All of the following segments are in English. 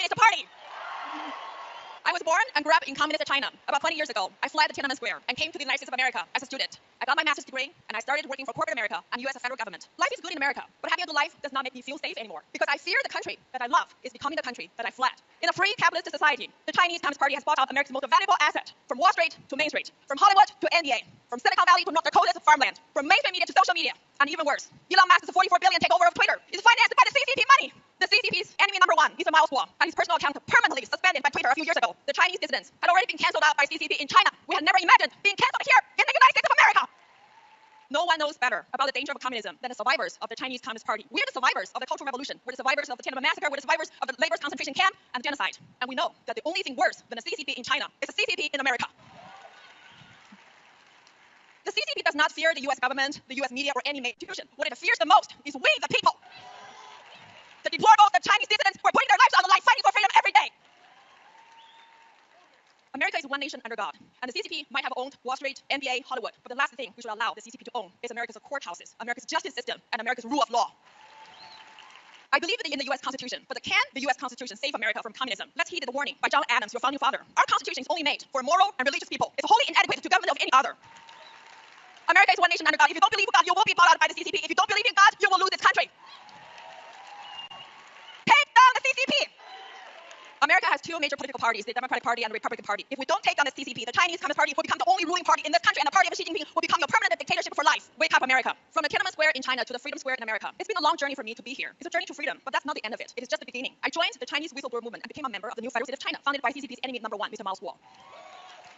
Communist Party. I was born and grew up in communist China. About 20 years ago, I fled Tiananmen Square and came to the United States of America as a student. I got my master's degree, and I started working for corporate America and U.S. federal government. Life is good in America, but having a good life does not make me feel safe anymore, because I fear the country that I love is becoming the country that I fled. In a free capitalist society, the Chinese Communist Party has bought out America's most valuable asset, from Wall Street to Main Street, from Hollywood to NBA, from Silicon Valley to North Dakota's farmland, from mainstream media to social media, and even worse, Elon Musk's $44 billion takeover of Twitter is financed by the CCP money. The CCP's enemy number one is a mouse war, and his personal account permanently suspended by Twitter a few years ago. The Chinese dissidents had already been cancelled out by CCP in China. We had never imagined being cancelled here in the United States of America. No one knows better about the danger of communism than the survivors of the Chinese Communist Party. We're the survivors of the Cultural Revolution. We're the survivors of the Tiananmen Massacre. We're the survivors of the labor's concentration camp and the genocide. And we know that the only thing worse than the CCP in China is the CCP in America. The CCP does not fear the U.S. government, the U.S. media, or any institution. What it fears the most is we, the people. The deplorables, the Chinese dissidents who are putting their lives on the line fighting for freedom every day. America is one nation under God, and the CCP might have owned Wall Street, NBA, Hollywood, but the last thing we should allow the CCP to own is America's courthouses, America's justice system, and America's rule of law. I believe in the U.S. Constitution, but can the U.S. Constitution save America from communism? Let's heed the warning by John Adams, your founding father. Our Constitution is only made for moral and religious people. It's wholly inadequate to government of any other. America is one nation under God. If you don't believe in God, you will be bought out by the CCP. If you don't believe in God, you will lose this country. Take down the CCP. America has two major political parties, the Democratic Party and the Republican Party. If we don't take down the CCP, the Chinese Communist Party will become the only ruling party in this country, and the party of Xi Jinping will become your permanent dictatorship for life. Wake up, America. From the Tiananmen Square in China to the Freedom Square in America. It's been a long journey for me to be here. It's a journey to freedom, but that's not the end of it. It is just the beginning. I joined the Chinese whistleblower movement and became a member of the new federal state of China, founded by CCP's enemy number one, Mr. Mao's Wall.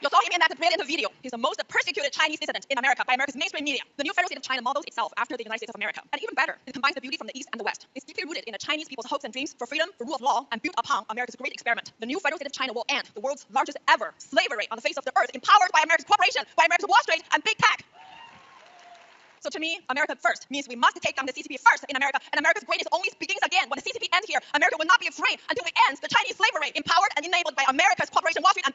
You saw him in that brilliant video. He's the most persecuted Chinese dissident in America by America's mainstream media. The new federal state of China models itself after the United States of America. And even better, it combines the beauty from the East and the West. It's deeply rooted in the Chinese people's hopes and dreams for freedom, for rule of law, and built upon America's great experiment. The new federal state of China will end the world's largest ever slavery on the face of the earth, empowered by America's corporation, by America's Wall Street, and big tech. So to me, America first means we must take down the CCP first in America, and America's greatness only begins again when the CCP ends here. America will not be free until we end the Chinese slavery, empowered and enabled by America's corporation, Wall Street, and big